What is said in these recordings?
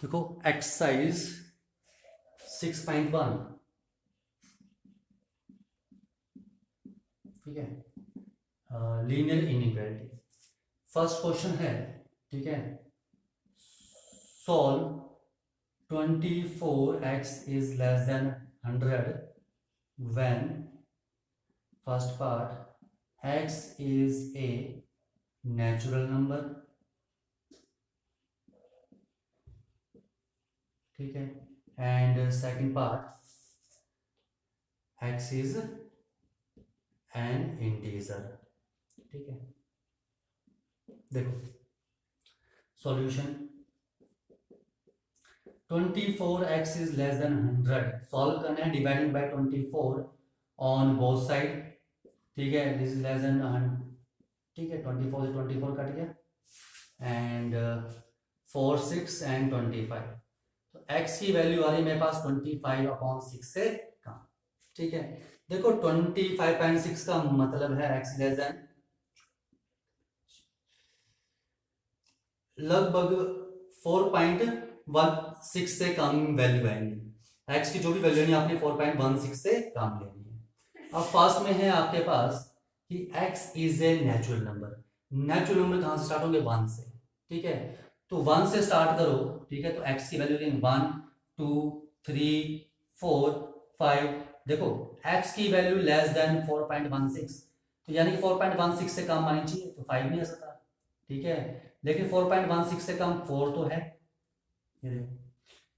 देखो एक्सरसाइज 6.1, ठीक है, लीनियर इनइक्वालिटी। फर्स्ट क्वेश्चन है, ठीक है, solve 24x is less then 100 when first part x is a natural number, ठीक है, and second part x is an integer, ठीक है। देखो solution 24x is less then 100 solve करना है, dividing by 24 on both side, ठीक है, this is less then 100, ठीक है, 24 से 24 कट गया एंड 4 6 एंड 25, तो x की वैल्यू आ रही है मेरे पास 25/6 से कम, ठीक है। देखो 25.6 का मतलब है x लेस देन लगभग 4.16 से कम वैल्यू आएंगी। x की जो भी वैल्यू है आपने 4.16 से कम लेनी है। अब फर्स्ट में है आपके पास कि x is a natural number. Natural number कहां से स्टार्ट होंगे? 1 से, ठीक है, तो 1 से स्टार्ट करो, ठीक है, तो x की वैल्यू लेंगे 1 2 3 4 5। देखो x की वैल्यू लेस देन 4.16, तो यानी कि 4.16 से कम आनी चाहिए, तो 5 नहीं आ सकता, ठीक है, लेकिन 4.16 से कम 4 तो है। ये देखो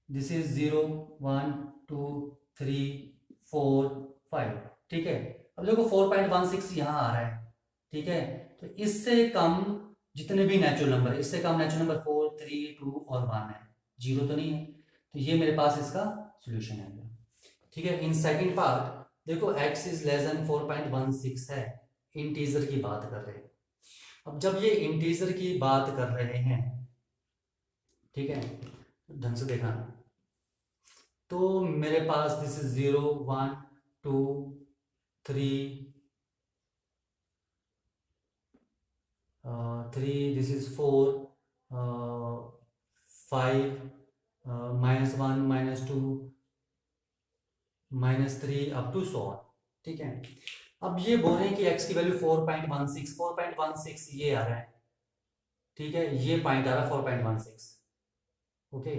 दिस इज 0 1 2 3 4 5, ठीक है। अब देखो 4.16 यहाँ आ रहा है, ठीक है, तो इससे कम जितने भी नेचुरल नंबर है, इससे कम नेचुरल नंबर 4 3 2 और 1 है, 0 तो नहीं है, तो ये मेरे पास इसका सोल्यूशन है, ठीक है। इन सेकंड पार्ट देखो x इज लेस देन 4.16 है, इंटीजर की बात कर रहे हैं। अब जब ये इंटीजर की बात कर रहे हैं, ठीक है, ढंग से देखना, तो मेरे पास this is 0 1 2 3 this is 4 5 -1 -2 -3 up to 100, ठीक है। अब ये बोल रहे हैं कि x की वैल्यू 4.16 ये आ रहा है, ठीक है, ये पॉइंट आ रहा है 4.16, ओके।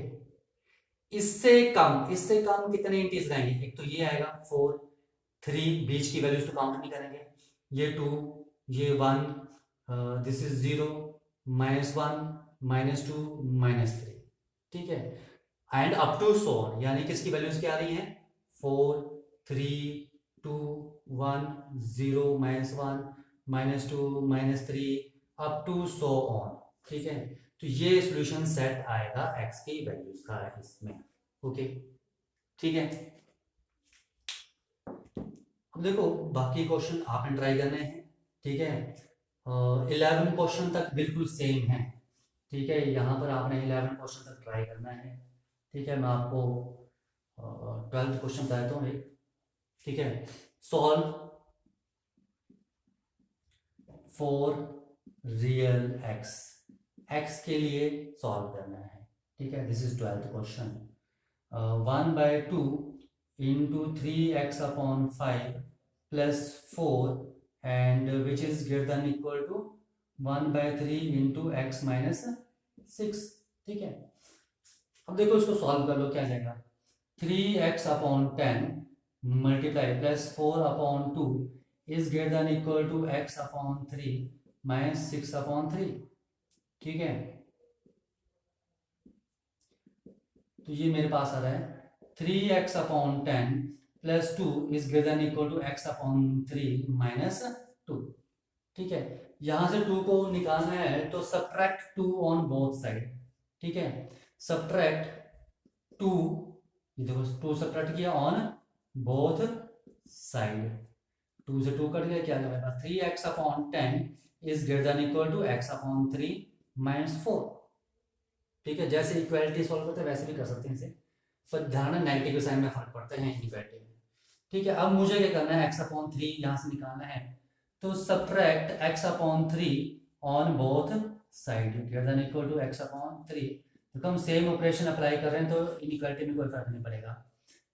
इससे कम कितने इंटीजर आएंगे? एक तो ये आएगा 4 3, बीच की वैल्यूज तो काउंट नहीं करेंगे, ये 2 ये 1, दिस इज 0 -1 -2 -3, ठीक है, एंड अप टू 100, यानी कि इसकी वैल्यूज क्या आ रही हैं? 4 3 2 1 0 -1 -2 -3 अप टू 100 ऑन, ठीक है। तो ये सॉल्यूशन सेट आएगा x की वैल्यूज का इसमें, ओके, ठीक है। अब देखो बाकी क्वेश्चन आपने ट्राई करने हैं, ठीक है, 11 क्वेश्चन तक बिल्कुल सेम है, ठीक है, यहाँ पर आपने 11 क्वेश्चन तक ट्राई करना है, ठीक है। मैं आपको 12th क्वेश्चन बताता हूँ एक, ठीक है, सॉल्व फॉर रियल x के लिए सॉल्व करना है, ठीक है, this is 12th question. 1/2 into 3x/5 plus 4 and which is greater than equal to 1/3 into x -6, ठीक है। अब देखो इसको सॉल्व कर लो, क्या जाएगा? 3x/10 multiply plus 4/2 is greater than equal to x/3 -6/3, ठीक है। तो ये मेरे पास आ रहा है 3x/10 plus 2 is greater than equal to x/3 -2, ठीक है। यहां से 2 को निकालना है तो सब्ट्रैक्ट 2 ऑन बोथ साइड, ठीक है, सब्ट्रैक्ट 2, ये देखो 2 सब्ट्रैक्ट किया ऑन बोथ साइड, 2 से 2 कट गया, क्या मेरे पास 3x/10 is greater than equal to x/3 -4, ठीक है। जैसे इक्वालिटी सॉल्व करते हैं वैसे भी कर सकते हैं इसे, पर ध्यान है नेगेटिव साइन में फर्क पड़ता है इक्वालिटी में, ठीक है। अब मुझे क्या करना है? x/3 यहाँ से निकालना है, तो subtract x/3 on both side greater than equal to x/3, तो हम सेम ऑपरेशन अप्लाई कर रहे हैं तो इनइक्वालिटी में कोई फर्क नहीं पड़ेगा।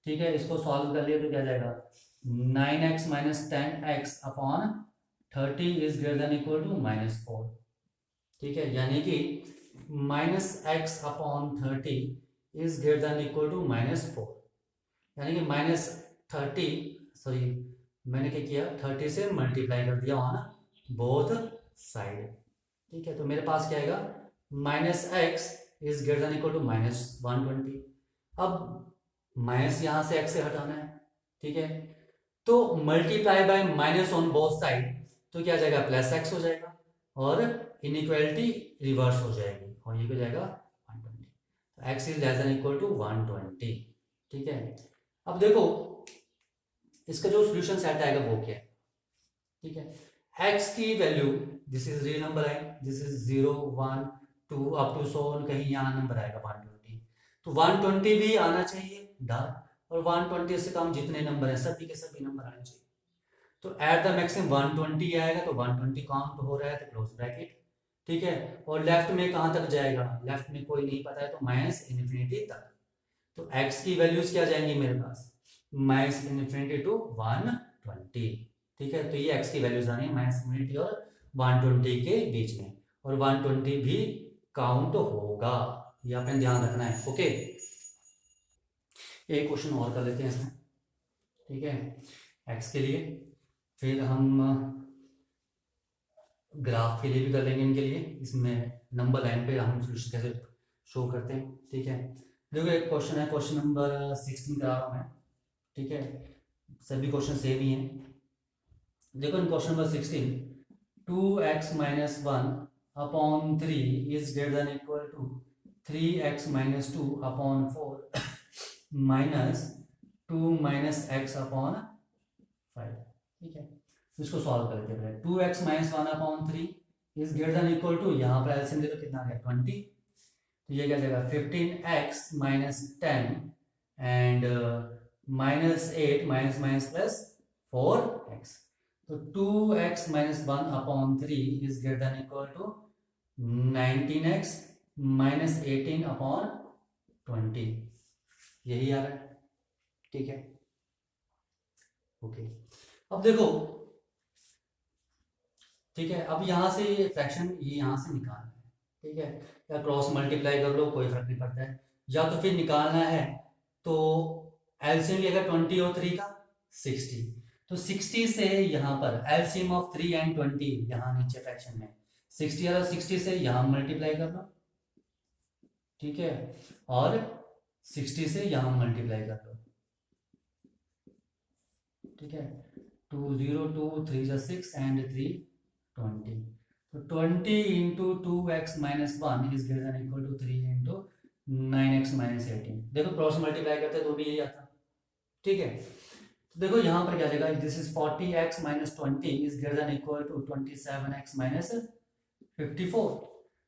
ठीक है, इसको सॉल्व कर लिए तो क्या जाएगा, 9x minus 10x upon 30 is greater than equal to -4। ठीक है, यानी कि -x upon 30 is greater than equal to -4, यानी कि -30, सॉरी मैंने क्या किया, 30 से मल्टीप्लाई कर दिया ऑन बोथ साइड। ठीक है, तो मेरे पास क्या आएगा, -x is greater than equal to -120। अब माइनस यहाँ से x से हटाना है। ठीक है, तो multiply by minus on both side, तो क्या जाएगा, +x हो जाएगा और इनइक्वालिटी रिवर्स हो जाएगी और ये क्या जाएगा 120। तो x is less than equal to 120। ठीक है, अब देखो इसका जो सॉल्यूशन सेट आएगा वो क्या है। ठीक है, x की value, this is real number है, this is 0 1 2 up to so on, कहीं यहाँ नंबर आएगा 120, तो 120 भी आना चाहिए डन, और 120 से कम जितने नंबर है सभी के सभी नंबर आने चाहिए। तो एट द मैक्सिमम 120 आएगा, तो 120 काउंट हो रहा है तो क्लोज ब्रैकेट। ठीक है, और लेफ्ट में कहाँ तक जाएगा, लेफ्ट में कोई नहीं पता है तो -इन्फिनिटी तक। तो x की वैल्यूज क्या जाएंगी मेरे पास, -इन्फिनिटी टू 120। ठीक है, तो ये x की वैल्यूज आनी है -इन्फिनिटी और 120 के बीच में, और 120 भी काउंट होगा, ये आपने ध्यान रखना है। ओके, एक क्वेश्चन और कर लेते हैं इसमें। ठीक है, x के लिए, फिर हम ग्राफ के लिए भी कर लेंगे इनके लिए, इसमें नंबर लाइन पे हम सॉल्यूशन कैसे शो करते हैं। ठीक है, देखो एक क्वेश्चन है, क्वेश्चन नंबर 16 करा रहा हूँ मैं। ठीक है, सभी क्वेश्चन सेम ही हैं। देखो इन question number 16, 2x minus 1 upon 3 is greater than equal to 3x minus 2 upon 4 minus 2 minus x upon 5। ठीक है, इसको सॉल्व कर लेते हैं। 2x minus 1 upon 3 is greater than equal to, यहाँ पर एलसीएम देखो कितना आ गया 20, तो ये क्या जाएगा 15x minus 10 and -8 minus minus plus 4x, तो 2x minus 1 upon 3 is greater than equal to 19x minus 18 upon 20, यही आ रहा है। ठीक है, ओके, अब देखो, ठीक है, अब यहां से फ्रैक्शन ये यहां से निकालना है। ठीक है, या क्रॉस मल्टीप्लाई कर लो, कोई फर्क नहीं पड़ता है, या तो फिर निकालना है तो एलसीएम लिएगा 20 और 3 का 60, तो 60 से यहाँ पर एलसीएम ऑफ 3 एंड 20 यहाँ नीचे फ्रैक्शन में 60 और 60 से यहाँ मल्टीप्लाई कर लो। ठीक है, और 60 से यहाँ मल्टीप्लाई कर लो। ठीक है, 2 0 2 3 जा 6 एंड 3 20, तो 20 into 2x minus 1 is greater than equal to 3 into 9x minus 18। देखो क्रॉस मल्टीप्लाई करते हैं तो भी यही आता। ठीक है, तो देखो यहाँ पर क्या जाएगा, this is 40x minus 20 is greater than equal to 27x minus 54,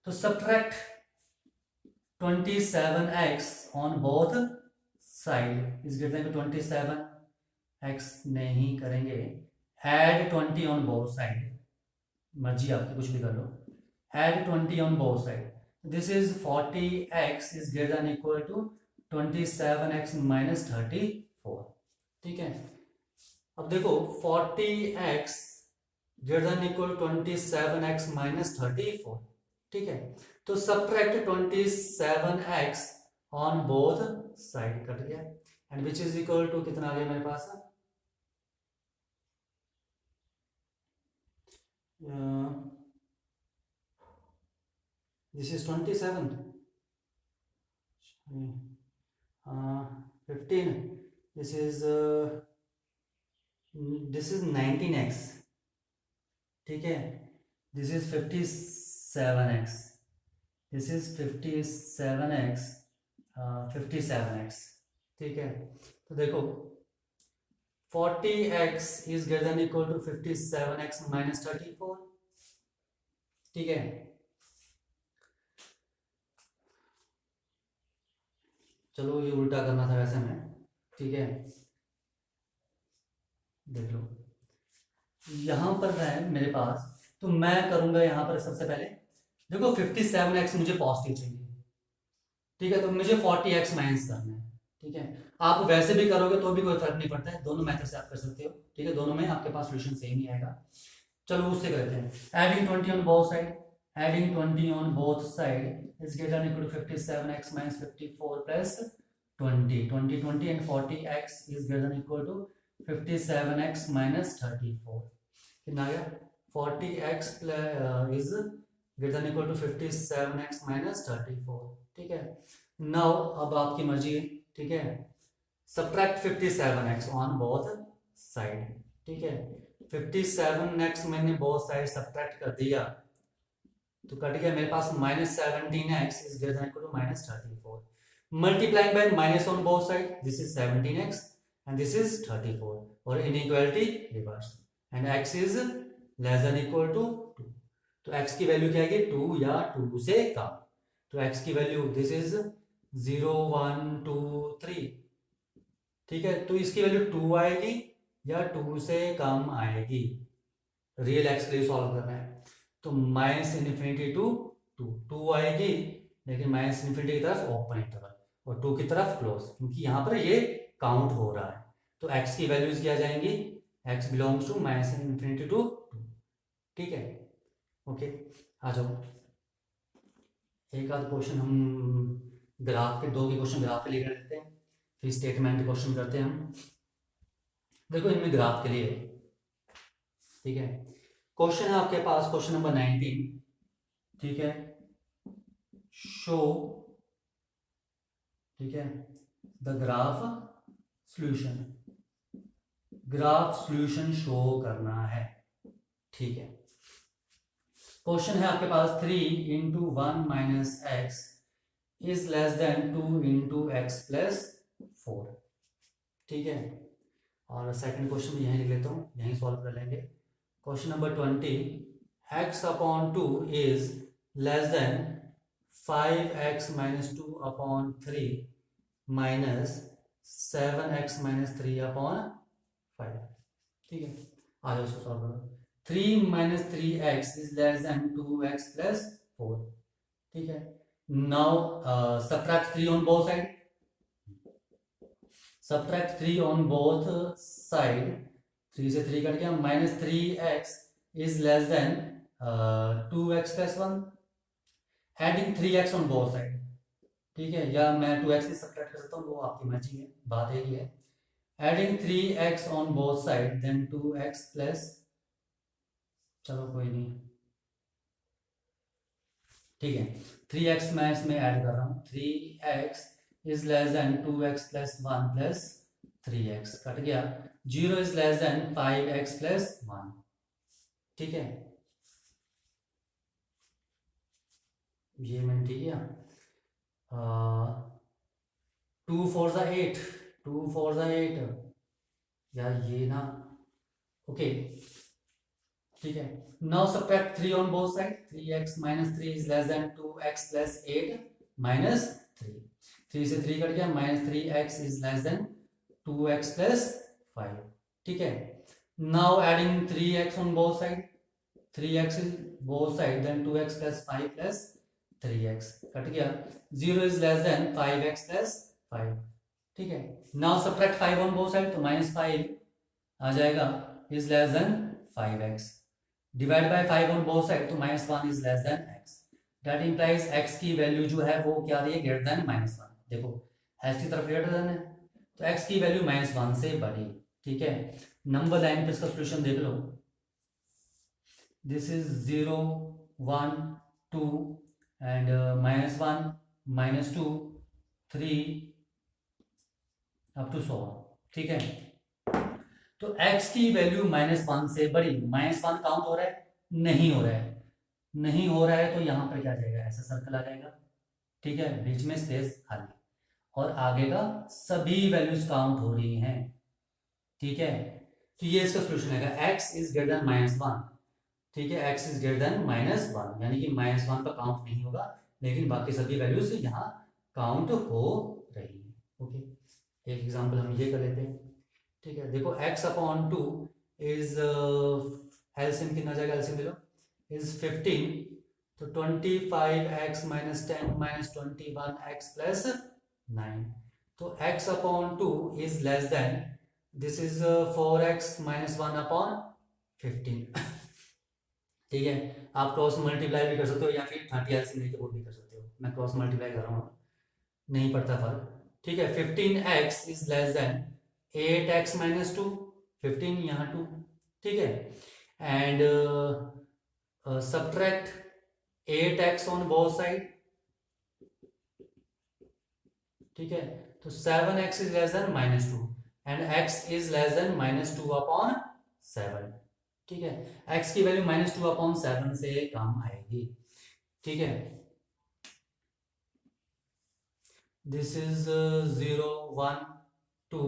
तो subtract 27x on both side is greater than 27x नहीं करेंगे, एड 20 ऑन बोथ साइड, मर्जी आपकी कुछ भी कर लो, add 20 on both side, this is 40x is greater than equal to 27x minus 34। ठीक है, अब देखो 40x greater than equal 27x minus 34। ठीक है, तो subtract 27x on both side, cut गया, and which is equal to कितना आ गया मेरे पास, this is 27, 15, this is 19x. ठीक है, this is 57x, this is 57x, 57x। ठीक है, तो देखो 40x is greater than equal to 57x minus 34। ठीक है, चलो ये उल्टा करना था वैसे में। ठीक है, देख लो यहां पर है मेरे पास, तो मैं करूंगा यहां पर सबसे पहले, देखो 57x मुझे पॉजिटिव चाहिए, ठीक है, तो मुझे 40x माइनस करना है। ठीक है, आप वैसे भी करोगे तो भी कोई फर्क नहीं पड़ता है, दोनों मेथड से आप कर सकते हो। ठीक है, दोनों में आपके पास सोल्यूशन सेम ही आएगा। चलो उससे करते हैं। Adding 20 on both side, adding 20 on both side is greater than equal to 57x minus 54 plus 20 and 40x is greater than equal to 57x minus 34। कितना आ गया? 40x is greater than equal to 57x minus 34। ठीक है, now अब आपकी मर्जी है। ठीक है, subtract 57x on both side. ठीक है, 57x मैंने बोथ साइड सब्ट्रैक्ट कर दिया तो कट गया मेरे पास minus 17x is greater than equal to minus 34। Multiplying by minus on both side, this is 17x and this is 34, और inequality reverse, and x is less than equal to 2। तो x की value क्या आएगी? 2 या 2 से कम। तो x की value this is 0 1 2 3। ठीक है, तो इसकी वैल्यू 2 आएगी या 2 से कम आएगी। रियल एक्स के लिए सॉल्व करना है तो माइनस इन्फिनिटी टू 2 आएगी, लेकिन माइनस इन्फिनिटी की तरफ ओपन इंटरवल और 2 की तरफ क्लोज, क्योंकि यहाँ पर ये काउंट हो रहा है। तो x की वैल्यूज क्या जाएंगी? x belongs to minus infinity to 2। ठीक है, ओके, आ जाओ। एक आध क्वेश्चन हम ग्राफ के, 2 के क्वेश्चन ग्राफ के लिए कर लेते हैं, फिर स्टेटमेंट के क्वेश्चन करते हैं हम। देखो इनमें ग्राफ के लिए, ठीक है, क्वेश्चन है आपके पास क्वेश्चन नंबर 19। ठीक है, शो, ठीक है, the graph solution, graph solution show करना है। ठीक है, क्वेश्चन है आपके पास 3 into 1 minus x is less then 2 into x plus 4। ठीक है, और सेकंड क्वेश्चन यहीं लिख लेता हूँ, यहीं सॉल्व कर लेंगे। Question number 20, x upon 2 is less than 5x minus 2 upon 3 minus 7x minus 3 upon 5। ठीक है, आ जाओ उसको सॉल्व करो। 3 minus 3x is less than 2x plus 4। ठीक है, now subtract 3 on both side, subtract 3 on both side, 3 से 3 cut गया, minus 3x is less than 2x plus 1, adding 3x on both side. ठीक है, या मैं 2x से सब्ट्रैक्ट कर सकता हूँ, वो आपकी मर्जी है, बात एक ही है। Adding 3x on both side then 2x plus, चलो कोई नहीं, ठीक है, 3x मैं इसमें ऐड कर रहा हूँ, 3x is less than 2x plus 1 plus 3x, cut गया, 0 is less than 5x plus 1। ठीक है, ये मैंने ठीक है, 2 4 ज़ा 8, 2 4 ज़ा 8, यार ये ना, ओके, ठीक है, now subtract 3 on both side, 3x minus 3 is less than 2x plus 8 minus 3, 3 से 3 कट गया, minus 3x is less than 2x plus 5। ठीक है, now adding 3x on both side, 3x is both side then 2x plus 5 plus 3x, cut गया, 0 is less than 5x plus 5। ठीक है, now subtract 5 on both side, तो minus 5 आ जाएगा is less than 5x, divide by 5 on both side, तो minus 1 is less than x, that implies x की value जो है वो क्या रही है? Greater than minus 1। देखो x की तरफ ग्रेटर देन है तो x की वैल्यू माइनस 1 से बड़ी। ठीक है, नंबर लाइन पे इसका सॉल्यूशन देख लो, this is 0 1 2 and minus 1 minus 2 3 up to 100। ठीक है, तो x की वैल्यू माइनस 1 से बड़ी, माइनस 1 काउंट हो रहा है? नहीं हो रहा है, नहीं हो रहा है, तो यहां पर क्या जाएगा? ऐसा सर्कल आ जाएगा। ठीक है, बीच में स्पेस खाली, और आगे का सभी वैल्यूज काउंट हो रही हैं। ठीक है, तो ये इसका सोल्यूशन है, x is greater than minus 1। ठीक है, x is greater than minus 1, यानी कि माइनस 1 पर काउंट नहीं होगा, लेकिन बाकी सभी वैल्यूज यहाँ काउंट हो रही है। ओके, एक एग्जांपल हम ये कर लेते हैं। ठीक है, देखो x अपॉन 2 इज एलसीएम कितना जाएगा? एलसीएम ले लो, इज 15 तो 25x minus 10 minus 21x plus 9, तो x upon 2 is less then, this is 4x minus 1 upon 15। ठीक है, आप क्रॉस मल्टीप्लाई भी कर सकते हो या फिर 30 एलसीएम लेके वो भी कर सकते हो, मैं क्रॉस मल्टीप्लाई कर रहा हूँ, नहीं पड़ता फर्क। ठीक है, 15x is less then 8x minus 2, 15 यहाँ 2, ठीक है, and subtract 8x on both side, ठीक है, तो 7x is less than minus 2 and x is less than minus 2 upon 7, ठीक है, x की वैल्यू minus 2 upon 7 से कम आएगी, ठीक है, this is 0 1 2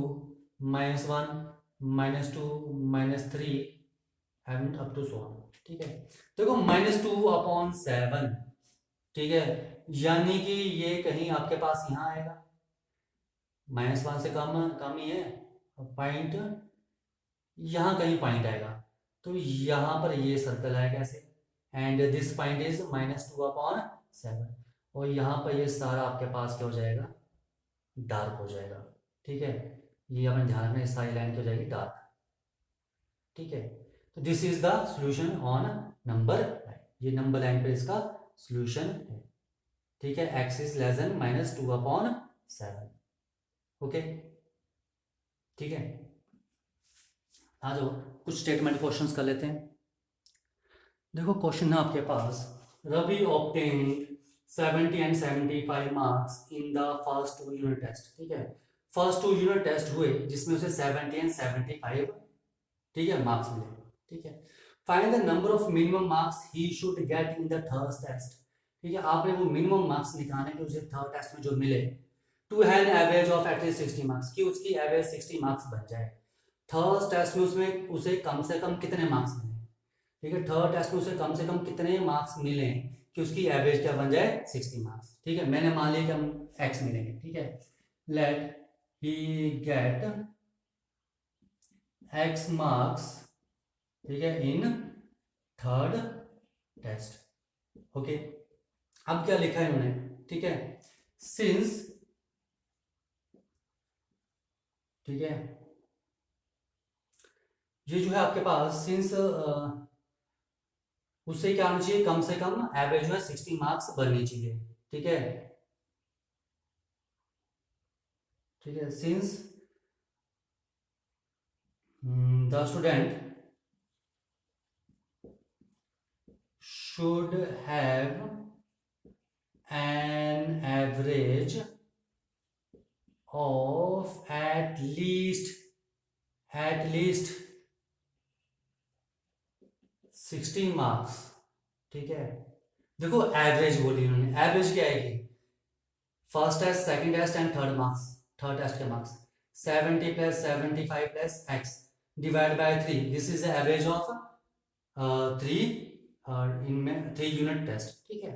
minus 1 minus 2 minus 3 and up to so on, ठीक है, देखो -2 अपॉन 7, ठीक है, यानी कि ये कहीं आपके पास यहाँ आएगा, -1 से कम ही है, पॉइंट यहाँ कहीं पॉइंट आएगा, तो यहाँ पर ये सर्कल है कैसे, and this point is -2 upon 7, और यहाँ पर ये सारा आपके पास क्या हो जाएगा, डार्क हो जाएगा, ठीक है, ये अपन ध्यान रखना, सारी लाइन क्या हो जाएगी, डार्क, ठीक है, तो this is the solution on number line, ये नंबर लाइन पे इसका सॉल्यूशन है, ठीक है, x is less then -2 upon 7, okay, ठीक है, आ जाओ कुछ स्टेटमेंट क्वेश्चंस कर लेते हैं। देखो क्वेश्चन है आपके पास, Ravi obtained 70 and 75 marks in the first 2 unit test, ठीक है, फर्स्ट 2 यूनिट टेस्ट हुए जिसमें उसे 70 and 75, ठीक है, मार्क्स मिले, ठीक है, find the number of minimum marks he should get in the third test, ठीक है, आपने वो मिनिमम मार्क्स निकालने के उसे थर्ड टेस्ट में जो मिले, to have average of at least 60 marks, कि उसकी एवरेज 60 मार्क्स बन जाए, थर्ड टेस्ट में उसमें उसे कम से कम कितने मार्क्स मिले, ठीक है, थर्ड टेस्ट में उसे कम से कम कितने मार्क्स मिले कि उसकी एवरेज क्या बन जाए, 60 मार्क्स, ठीक है, मैंने मान लिया कि हम x मिलेंगे, ठीक है, लेट ही गेट x मार्क्स, ठीक है, इन थर्ड टेस्ट, ओके, अब क्या लिखा है इन्होंने, ठीक है, सिंस, ठीक है, ये जो है आपके पास सिंस उससे क्या होना चाहिए, कम से कम एवरेज जो है 60 मार्क्स बननी चाहिए, ठीक है, ठीक है, since the student should have an average of at least 60 marks, ठीक है, देखो एवरेज बोली उन्होंने, एवरेज क्या आएगी, first test, second test and third marks, third test के marks 70 plus 75 plus x divide by 3, this is the average of 3 unit test, ठीक है,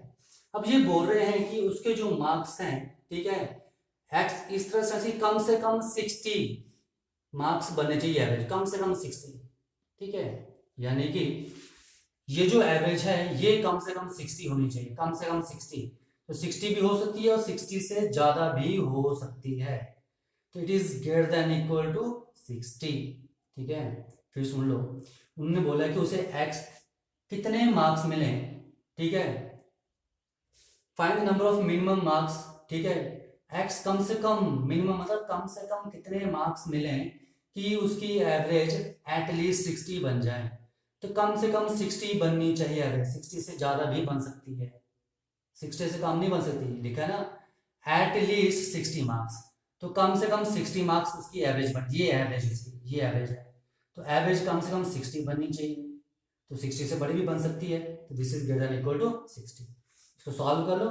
अब ये बोल रहे हैं कि उसके जो मार्क्स हैं, ठीक है, x इस तरह से कम 60 मार्क्स बनने चाहिए, एवरेज कम से कम 60, ठीक है, यानी कि ये जो एवरेज है ये कम से कम 60 होनी चाहिए, कम से कम 60, तो 60 भी हो सकती है और 60 से ज्यादा भी हो सकती है, तो it is greater than equal to 60, ठीक है, फिर सुन लो, उन्होंने बोला कि उसे x कितने मार्क्स मिले, ठीक है, find number of minimum marks, ठीक है, x कम से कम, मिनिमम मतलब कम से कम कितने मार्क्स मिले कि उसकी एवरेज एटलीस्ट 60 बन जाए, तो कम से कम 60 बननी चाहिए एवरेज, 60 से ज्यादा भी बन सकती है, 60 से कम नहीं बन सकती, लिखा है ना एटलीस्ट 60 मार्क्स, तो कम से कम 60 मार्क्स उसकी एवरेज बन, ये एवरेज उसकी, ये एवरेज है, तो एवरेज कम से कम 60 बननी चाहिए, तो 60 से बड़ी भी बन सकती है, तो this is greater than equal to 60, इसको सॉल्व कर लो,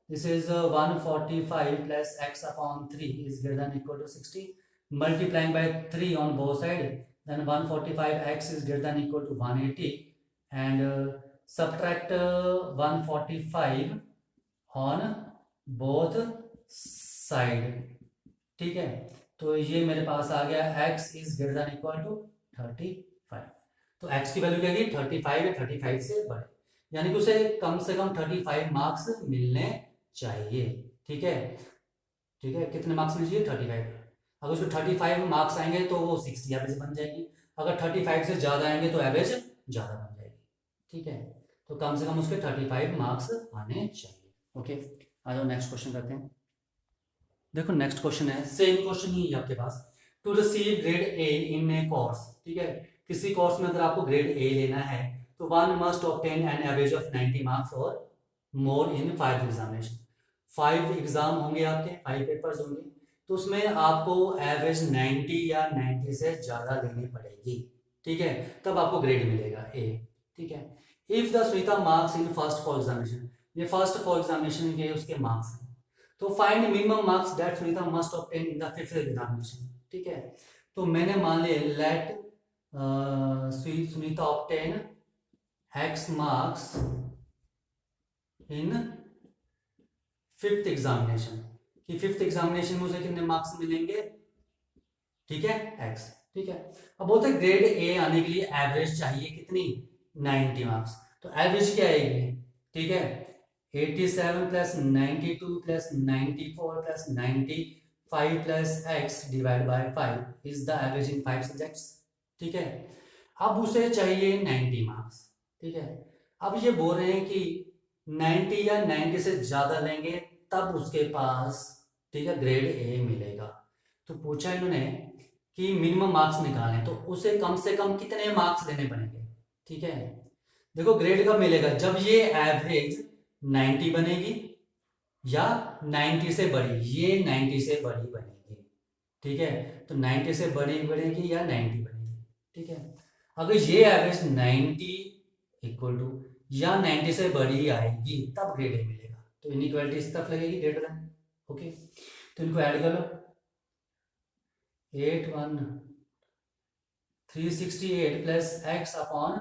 this is 145 plus x upon 3 is greater than equal to 60, multiplying by 3 on both side, then 145x is greater than equal to 180 and subtract 145 on both side, ठीक है, तो ये मेरे पास आ गया x is greater than equal to 35, तो x की value क्या है 35 है, 35 से बड़े, यानी कि उसे कम से कम 35 मार्क्स मिलने चाहिए। ठीक है, ठीक है, कितने मार्क्स मिलने चाहिए? 35। अगर उसको 35 मार्क्स आएंगे तो वो 60 एवरेज बन जाएगी, अगर 35 से ज़्यादा आएंगे तो एवरेज ज़्यादा बन जाएगी। ठीक है, तो कम से कम उसके 35 मार्क्स आने चाहिए। ओके, आ जाओ नेक्स्ट क्वेश्चन करते हैं। देखो नेक्स्ट क्वेश्चन है, सेम क्वेश्चन ही है आपके पास। To receive grade A in a course, ठीक है, किसी कोर्स में अगर आपको ग्रेड ए लेना है तो one must obtain an average of 90 marks और मोर इन 5 एग्जामिनेशन। 5 एग्जाम होंगे आपके, 5 पेपर्स होंगे, तो उसमें आपको एवरेज 90 या 90 से ज़्यादा लेनी पड़ेगी। ठीक है, तब आपको ग्रेड मिलेगा ए। ठीक है, if the Sunita marks in first four examination, ये फर्स्ट फॉर एग्जामिनेशन के उसके मार्क्स हैं, तो find minimum marks that Sunita must obtain in the fifth examination. ठीक है, तो मैंने मान लिया let Sunita obtain x marks in fifth examination, कि फिफ्थ एग्जामिनेशन में उसे कितने मार्क्स मिलेंगे? ठीक है, एक्स। ठीक है, अब बोलते हैं ग्रेड ए आने के लिए एवरेज चाहिए कितनी? 90 मार्क्स। तो एवरेज क्या आएगी? ठीक है, 87 plus 92 plus 94 plus 95 plus x divide by 5 is the average in 5 subjects. ठीक है, अब उसे चाहिए 90 मार्क्स। ठीक है, अब ये बोल रहे हैं कि 90 या 90 से ज़्यादा लेंगे तब उसके पास, ठीक है, ग्रेड ए मिलेगा। तो पूछा इन्होंने कि मिनिमम मार्क्स निकालें, तो उसे कम से कम कितने मार्क्स देने पड़ेंगे? ठीक है, देखो ग्रेड कब मिलेगा? जब ये एवरेज 90 बनेगी या 90 से बड़ी, ये 90 से बड़ी बनेगी। ठीक है, तो 90 से बड़ी बनेगी या 90 बनेगी। ठीक है, अगर ये एवरेज 90 इक्वल टू या 90 से बड़ी आएगी तब ग्रेड ए मिलेगा। तो इनइक्वालिटी इस तरफ लगेगी ग्रेटर देन। ओके, तो इनको ऐड कर लो। 368 plus x upon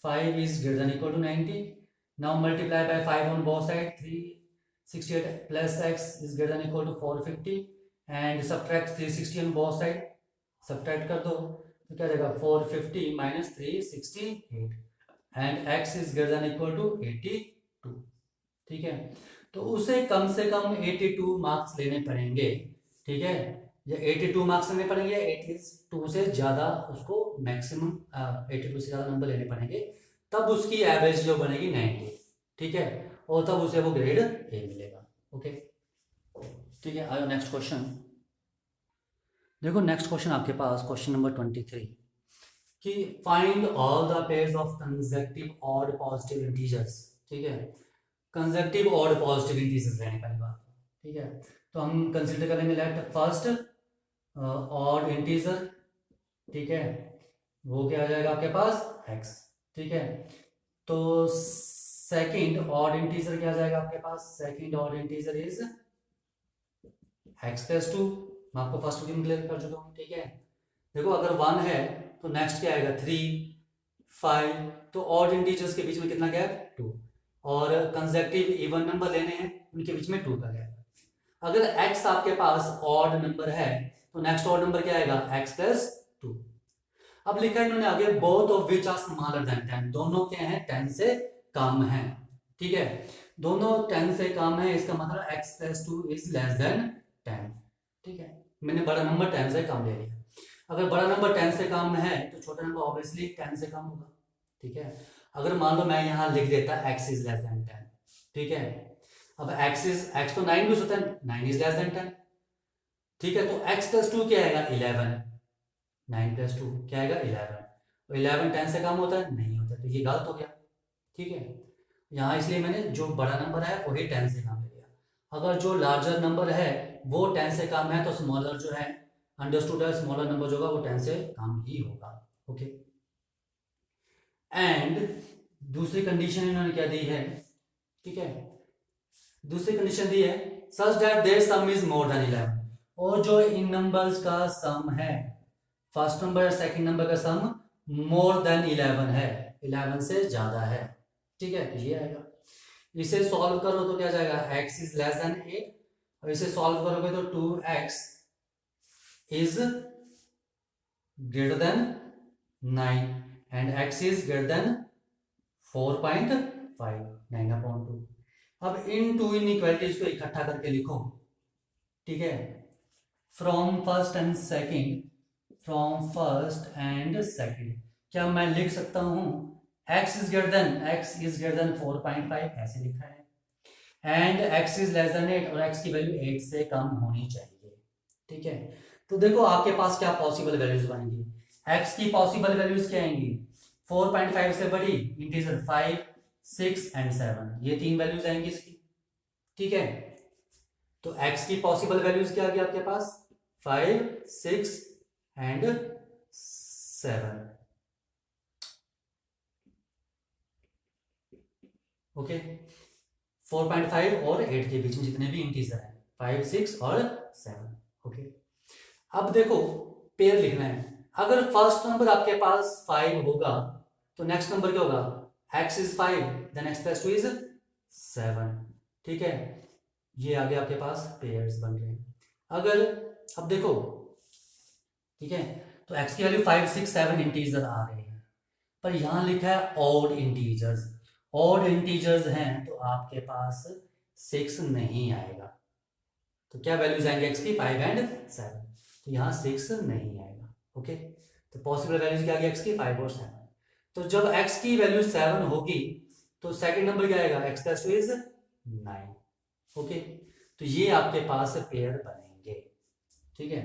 5 is greater than equal to 90. Now multiply by 5 on both sides. 368 plus x is greater than equal to 450 and subtract 360 on both sides. Subtract कर दो तो क्या देगा? 450 minus 368 and x is greater than equal to 82. ठीक है, तो उसे कम से कम 82 मार्क्स लेने पड़ेंगे। ठीक है, या 82 मार्क्स लेने पड़ेंगे या 82 से ज़्यादा उसको मैक्सिमम 82 से ज़्यादा नंबर लेने पड़ेंगे, तब उसकी एवरेज जो बनेगी 90। ठीक है, और तब उसे वो ग्रेड ए मिलेगा। ओके, ठीक है, आयो नेक्स्ट क्वेश्चन। देखो नेक्स्ट क्वेश्चन आपके पास क्वेश्चन नंबर 23 कि find all the pairs of consecutive odd positive integers. ठीक है, कंसेक्टिव ऑड पॉजिटिव इंटीजर्स रहने पहली बात। ठीक है, तो हम कंसिडर करेंगे लेट फर्स्ट ऑड इंटीजर। ठीक है, वो क्या आ जाएगा आपके पास? x। ठीक है, तो सेकंड ऑड इंटीजर क्या आ जाएगा आपके पास? Second odd integer is x plus 2। मैं आपको फर्स्ट दिन क्लियर कर चुका हूँ। ठीक है, देखो अगर 1 है तो नेक्स्ट क्या आएगा? 3 5, तो ऑड इंटीजर्स के बीच में कितना गैप? 2, और कंसेक्टिव इवन नंबर लेने हैं, उनके बीच में 2 का गैप। अगर x आपके पास ऑड नंबर है तो नेक्स्ट ऑड नंबर क्या आएगा? x plus 2। अब लिखा है इन्होंने आगे both of which are smaller than 10, दोनों क्या है? 10 से कम है। ठीक है, दोनों 10 से कम है, इसका मतलब x plus 2 is less then 10। ठीक है, मैंने बड़ा नंबर 10 से कम ले लिया। अगर बड़ा नंबर 10 से कम है तो छोटा नंबर ऑब्वियसली 10 से कम होगा। ठीक है, अगर मान लो मैं यहाँ लिख देता x इज लेस देन 10। ठीक है, अब x तो 9 भी हो सकता है, 9 इज लेस देन 10। ठीक है, तो x प्लस 2 क्या आएगा? 11। 9 प्लस 2 क्या आएगा? 11। तो 11 10 से कम होता है? नहीं होता, तो ये गलत हो गया। ठीक है, यहाँ इसलिए मैंने जो बड़ा नंबर है वही 10 से कम ले लिया। अगर जो लार्जर नंबर है वो 10 से कम है तो स्मॉलर जो है, अंडरस्टूड है, स्मॉलर नंबर जो होगा वो 10 से कम ही होगा। ओके, एंड दूसरी कंडीशन इन्होंने क्या दी है? ठीक है, दूसरी कंडीशन दी है such that there sum is more than 11, और जो इन नंबर्स का सम है, फर्स्ट नंबर और सेकंड नंबर का सम मोर देन 11 है, 11 से ज्यादा है। ठीक है, ये आएगा। इसे सॉल्व करो तो क्या जाएगा? x इज लेस देन 8, और इसे सॉल्व करोगे तो 2x is greater then 9 and x is greater then 4.5। 5 9/2। अब इन टू इनइक्वालिटीज को इकट्ठा करके लिखो, ठीक है, फ्रॉम फर्स्ट एंड सेकंड क्या मैं लिख सकता हूं x इज ग्रेटर देन 4.5, ऐसे लिखा है, and x is less then 8 और x की वैल्यू 8 से कम होनी चाहिए, ठीक है। तो देखो आपके पास क्या पॉसिबल वैल्यूज बनेंगी, x की पॉसिबल वैल्यूज क्या आएंगी, 4.5 से बड़ी इंटीजर 5 6 एंड 7, ये तीन वैल्यूज आएंगी इसकी, ठीक है। तो x की पॉसिबल वैल्यूज क्या आ गई आपके पास, 5 6 एंड 7, ओके। 4.5 और 8 के बीच में जितने भी इंटीजर हैं 5 6 और 7, ओके। अब देखो पेयर लिखना है, अगर फर्स्ट नंबर आपके पास 5 होगा तो नेक्स्ट नंबर क्या होगा, x is 5 then x plus 2 is 7, ठीक है। ये आगे आपके पास पेयर्स बन रहे हैं। अगर अब देखो, ठीक है, तो x की वैल्यू 5 6 7 इंटीजर आ रहे हैं, पर यहां लिखा है ऑड इंटीजर्स हैं, तो आपके पास 6 नहीं आएगा। तो क्या वैल्यूज आएंगे x की, 5 एंड 7, तो यहाँ 6 नहीं आएगा, ओके। तो पॉसिबल वैल्यूज क्या आएगी x की, 5 और 7। तो जब x की वैल्यू 7 होगी तो सेकंड नंबर क्या आएगा, x प्लस 2 इज 9, ओके। तो ये आपके पास पेयर बनेंगे, ठीक है,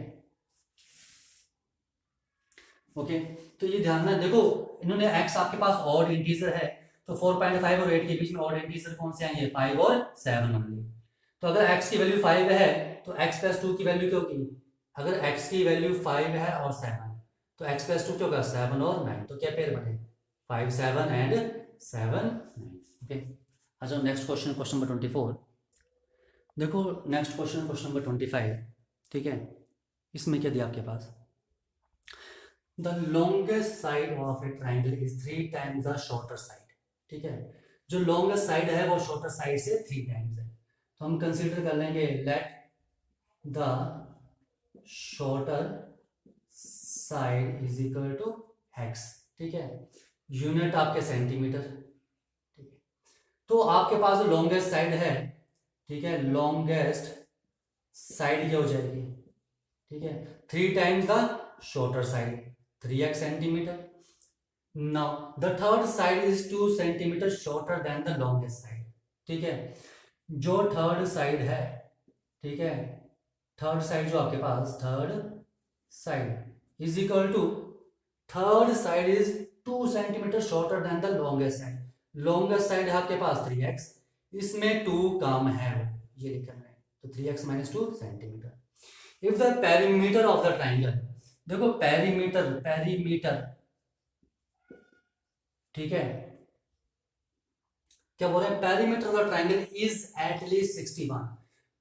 ओके। तो ये ध्यान में देखो, इन्होंने x आपके पास ऑड इंटीजर है, तो 4.5 और 8 के बीच में ऑड इंटीजर कौन से आएंगे, 5 और 7 ओनली। तो अगर x की वैल्यू 5 है तो x प्लस 2 की वैल्यू क्या होगी, अगर x की वैल्यू 5 है और 7 तो x प्लस 2 क्या होगा, 7 और 9, तो क्या पेयर बने, 5 7 एंड 7 9, ओके। अच्छा नेक्स्ट क्वेश्चन, क्वेश्चन नंबर 24। देखो नेक्स्ट क्वेश्चन, क्वेश्चन नंबर 25, ठीक है। इसमें क्या दिया आपके पास, the longest side of a triangle is 3 times the shorter side, ठीक है। जो लॉन्गेस्ट साइड है वो शॉर्टर साइड से 3 टाइम्स है, तो हम कंसीडर कर लेंगे let the shorter side is equal to x, ठीक है। यूनिट आपके सेंटीमीटर, ठीक है। तो आपके पास जो लॉन्गेस्ट साइड है, ठीक है, लॉन्गेस्ट साइड क्या हो जाएगी, ठीक है, 3 times the shorter side, 3x centimetre. Now the third side is 2 centimetre shorter than the longest side, ठीक है। जो थर्ड साइड है, ठीक है, थर्ड साइड जो आपके पास, third side is equal to, third side is 2 centimetre shorter than the longest side. Longest side है आपके पास 3x, इसमें 2 कम है, ये लिखना है, तो 3x minus 2 centimetre. If the perimeter of the triangle, देखो पेरीमीटर, ठीक है, क्या बोल रहे हैं, perimeter of the triangle is at least 61,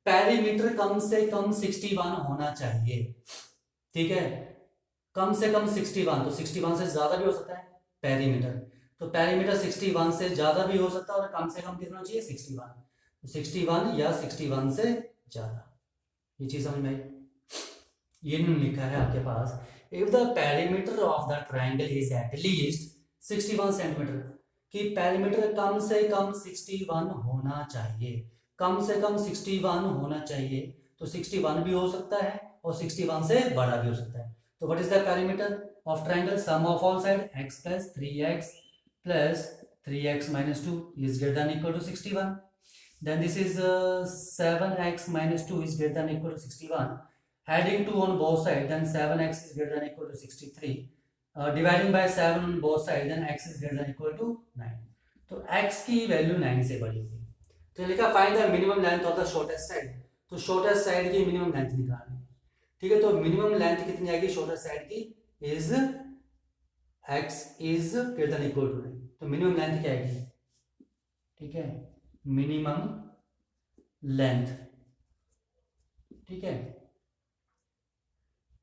perimeter कम से कम 61 होना चाहिए, ठीक है, कम से कम 61, तो 61 से ज्यादा भी हो सकता है पेरीमीटर, तो पेरीमीटर 61 से ज्यादा भी हो सकता है और कम से कम कितना चाहिए, 61, तो 61 या 61 से ज्यादा, ये चीज समझ में आई। ये लिखा है आपके पास, if the perimeter of the triangle is at least 61 centimetre, कि पेरीमीटर कम से कम 61 होना चाहिए, कम से कम 61 होना चाहिए, तो 61 भी हो सकता है और 61 से बड़ा भी हो सकता है। तो what is the perimeter of triangle, sum of all side x plus 3x minus 2 is greater than equal to 61, then this is 7x minus 2 is greater than equal to 61, adding 2 on both sides, then 7x is greater than equal to 63, dividing by 7 on both sides, then x is greater than equal to 9, तो x की value 9 से बड़ी होगी। तो लिखा find the minimum length of the shortest side, तो shortest side की minimum length निकालनी है, ठीक है। तो मिनिमम लेंथ कितनी आएगी शॉर्टेस्ट साइड की, is x is greater than equal to 9, तो मिनिमम लेंथ क्या आएगी, ठीक है, मिनिमम लेंथ, ठीक है,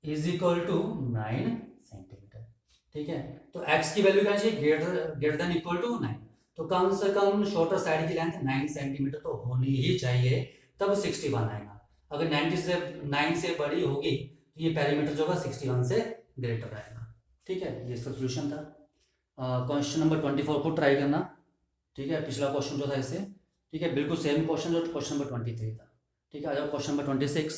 इज इक्वल टू 9 सेंटीमीटर, ठीक है। तो x की वैल्यू क्या चाहिए, ग्रेटर देन इक्वल टू 9, तो कम से कम शॉर्टर साइड की लेंथ 9 सेंटीमीटर तो होनी ही चाहिए, तब 61 आएगा। अगर 9 से बड़ी होगी तो ये पेरीमीटर जो होगा 61 से ग्रेटर आएगा, ठीक है। ये इसका सोल्यूशन था। क्वेश्चन नंबर 24 को ट्राई करना। ठीक है, पिछला क्वेश्चन जो था इससे, ठीक है, बिल्कुल सेम क्वेश्चन जो क्वेश्चन नंबर 23 था। ठीक है, आ जाओ क्वेश्चन नंबर 26।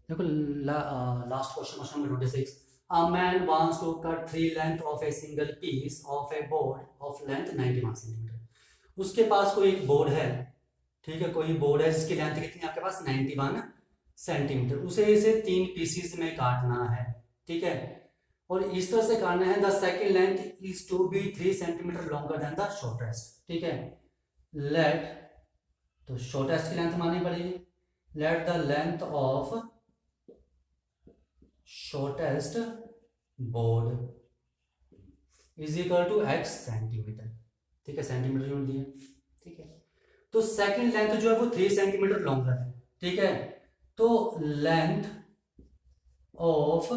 देखो last question number 26। A man wants to cut 3 length of a single piece of a board of length 91 centimetre. उसके पास कोई एक बोर्ड है, ठीक है, कोई बोर्ड है जिसकी लेंथ कितनी है आपके पास 91 सेंटीमीटर। उसे इसे 3 पीसीस में काटना है, ठीक है, और इस तरह से काटना है the second length is to be 3 centimetre longer than the shortest. ठीक है, लेट, तो शॉर्टेस्ट की लेंथ माननी पड़ेगी, let the length of shortest board is equal to x centimetre. ठीक है, सेंटीमीटर यूनिट दिया। ठीक है, तो सेकंड लेंथ जो है वो 3 सेंटीमीटर लॉन्गर है। ठीक है, तो लेंथ ऑफ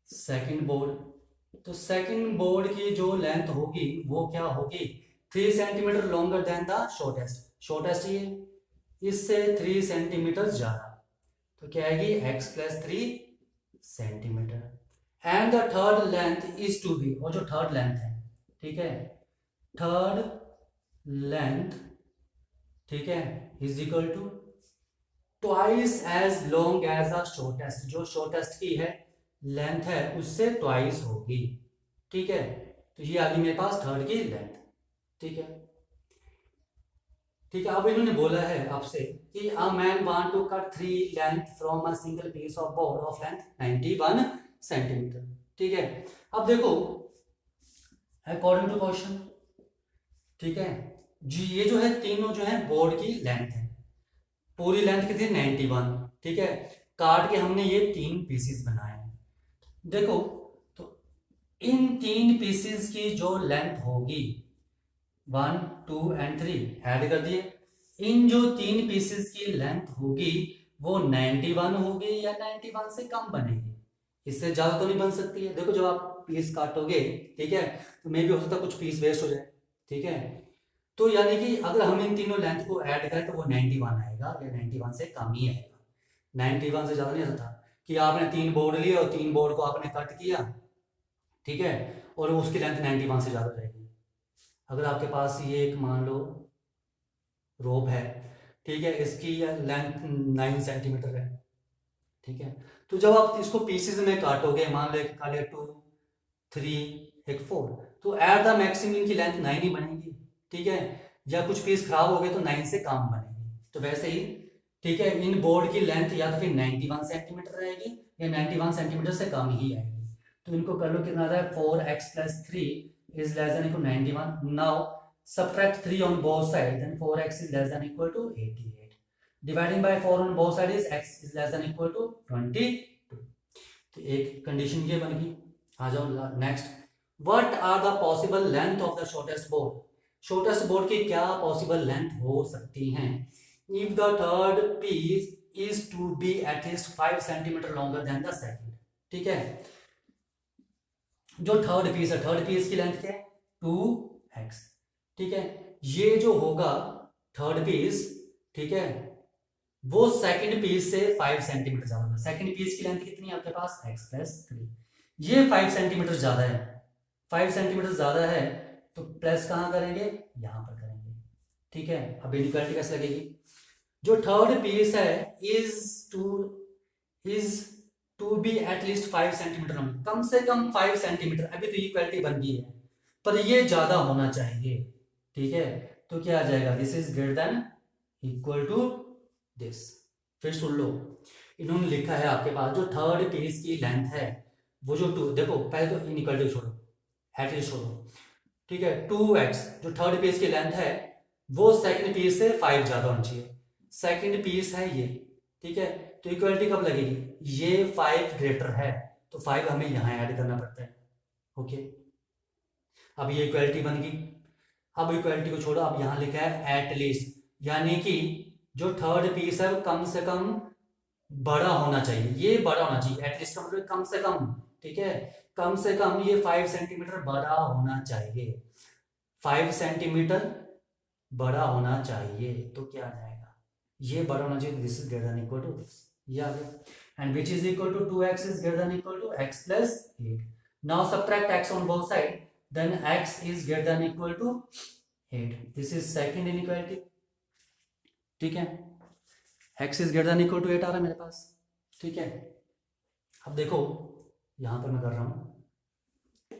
सेकंड बोर्ड, तो सेकंड बोर्ड की जो लेंथ होगी वो क्या होगी 3 centimetre longer than the shortest. Shortest ये इससे 3 सेंटीमीटर ज्यादा, तो क्या आएगी x plus 3 centimetre. And the third length is to be, और जो थर्ड लेंथ है, ठीक है, थर्ड लेंथ, ठीक है, is equal to twice as long as the shortest. जो शॉर्टेस्ट की है लेंथ है उससे ट्वाइस होगी। ठीक है, तो ये आ गई मेरे पास थर्ड की लेंथ। ठीक है, ठीक है, अब इन्होंने बोला है आपसे कि a man want to cut 3 length from a single piece of board of length 91 centimetre. ठीक है, अब देखो अकॉर्डिंग टू क्वेश्चन, ठीक है जी, ये जो है तीनों जो है बोर्ड की लेंथ है, पूरी लेंथ कितनी 91। ठीक है, काट के हमने ये 3 पीसेस बनाए हैं। देखो, तो इन 3 पीसेस की जो लेंथ होगी 1 2 एंड 3 ऐड कर दिए, इन जो 3 पीसेस की लेंथ होगी वो 91 होगी या 91 से कम बनेगी, इससे ज्यादा तो नहीं बन सकती है। देखो जब आप पीस काटोगे, ठीक है, तो मे भी हो सकता है कुछ पीस वेस्ट हो जाए। ठीक है, तो यानी कि अगर हम इन तीनों लेंथ को ऐड करें तो वो 91 आएगा या 91 से कम ही आएगा, 91 से ज्यादा नहीं आता कि आपने 3 बोर्ड लिए और 3 बोर्ड को आपने कट किया, ठीक है, और उसकी लेंथ 91 से ज्यादा जाएगी। अगर आपके पास ये एक मान लो रोप है, ठीक है, इसकी लेंथ 9 सेंटीमीटर है। ठीक है, तो जब आप इसको पीसेस में काटोगे, मान लो एक काटे 2 3 एक 4, तो एट द मैक्सिमम इनकी लेंथ 9 ही बनेगी। ठीक है, या कुछ पीस खराब हो गए तो 9 से कम बनेगी। तो वैसे ही, ठीक है, इन बोर्ड की लेंथ या तो फिर 91 सेंटीमीटर रहेगी या 91 सेंटीमीटर से कम ही आएगी। तो इनको कर लो, कितना आ रहा है 4x plus 3 is less than equal to 91. Now subtract 3 on both sides, then 4x is less than equal to 88. Dividing by 4 on both sides is x is less than equal to 22. तो एक condition ये बन गई। आ जाओ next, what are the possible length of the shortest board. Shortest board की क्या possible length हो सकती हैं if the third piece is to be at least 5 centimetre longer than the second. ठीक है, जो थर्ड पीस है, थर्ड पीस की लेंथ क्या है 2x। ठीक है, ये जो होगा थर्ड पीस, ठीक है, वो सेकंड पीस से 5 सेंटीमीटर ज्यादा होगा। सेकंड पीस की लेंथ कितनी है आपके पास x प्लस 3, ये 5 सेंटीमीटर ज्यादा है, 5 सेंटीमीटर ज्यादा है, तो प्लस कहां करेंगे, यहां पर करेंगे। ठीक है, अब इनइक्वालिटी कैसे लगेगी, जो थर्ड पीस है is to be at least 5 centimetre long, कम से कम 5 सेंटीमीटर। अभी तो इक्वालिटी बन गई है, पर ये ज्यादा होना चाहिए। ठीक है, तो क्या आ जाएगा, this is greater than equal to this. फिर सुन लो, इन्होंने लिखा है आपके पास जो थर्ड पीस की लेंथ है वो जो 2, देखो पहले तो इनइक्वालिटी छोड़ो, एटलीस्ट छोड़ो। ठीक है, 2x जो थर्ड पीस की लेंथ है वो सेकंड पीस से 5 ज्यादा होनी चाहिए। सेकंड पीस है ये, ठीक है, तो इक्वालिटी कब लगेगी, ये 5 ग्रेटर है, तो 5 हमें यहां ऐड करना पड़ता है। ओके, अब ये इक्वालिटी बन गई। अब इक्वालिटी को छोड़ो, अब यहां लिखा है एटलीस्ट, यानी कि जो थर्ड पीस है वो कम से कम बड़ा होना चाहिए, ये बड़ा होना चाहिए। एटलीस्ट का मतलब कम से कम, ठीक है, कम से कम ये 5 सेंटीमीटर बड़ा होना चाहिए, 5 सेंटीमीटर बड़ा होना चाहिए। तो क्या आ जाएगा, ये बड़ा होना चाहिए, this is greater than equal to this, ये आ गया। And which is equal to 2x is greater than equal to x plus 8। Now subtract x on both side, then x is greater than equal to 8. This is second inequality. ठीक है, x is greater than equal to 8 आ रहा है मेरे पास. ठीक है, अब देखो यहां पर मैं कर रहा हूं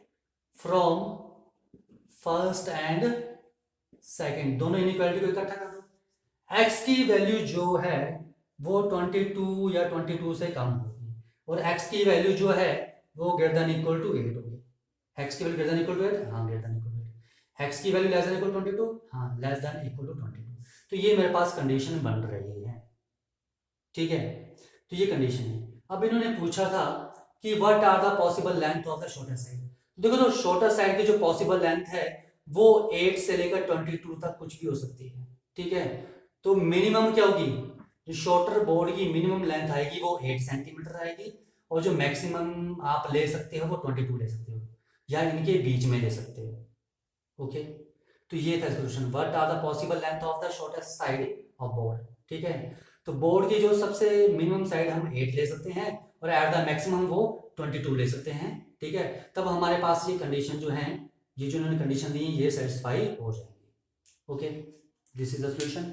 फ्रॉम फर्स्ट एंड सेकंड दोनों इनइक्वालिटी को इकट्ठा कर दो. x की वैल्यू जो है वो 22 या 22 से कम होगी और x की वैल्यू जो है वो ग्रेटर देन इक्वल टू 8 होगी. x की value greater than equal to 8, हाँ greater than equal to 8. x की value less than equal to 22, हाँ लेस देन इक्वल टू 22. तो ये मेरे पास कंडीशन बन रही है. ठीक है, तो ये कंडीशन है. अब इन्होंने पूछा था कि what are the possible length of the shorter side. देखो तो शॉर्टर साइड की जो पॉसिबल लेंथ है वो 8 से लेकर 22 तक कुछ भी हो सकती है. ठीक है, तो मिनिमम क्या होगी, जो शॉर्टर बोर्ड की मिनिमम लेंथ आएगी वो 8 सेंटीमीटर आएगी और जो मैक्सिमम आप ले सकते हो वो 22 ले सकते हो या इनके बीच में ले सकते हो. ओके, तो ये था solution. What are the possible length of the shortest side of board. ठीक है, तो बोर्ड की जो सबसे मिनिमम साइड हम 8 ले सकते हैं और एट द मैक्सिमम वो 22 ले सकते हैं. ठीक है, तब हमारे पास ये कंडीशन जो है, ये जो इन्होंने कंडीशन दी ये सेटिस्फाई हो जाएंगी. Okay, this is the solution.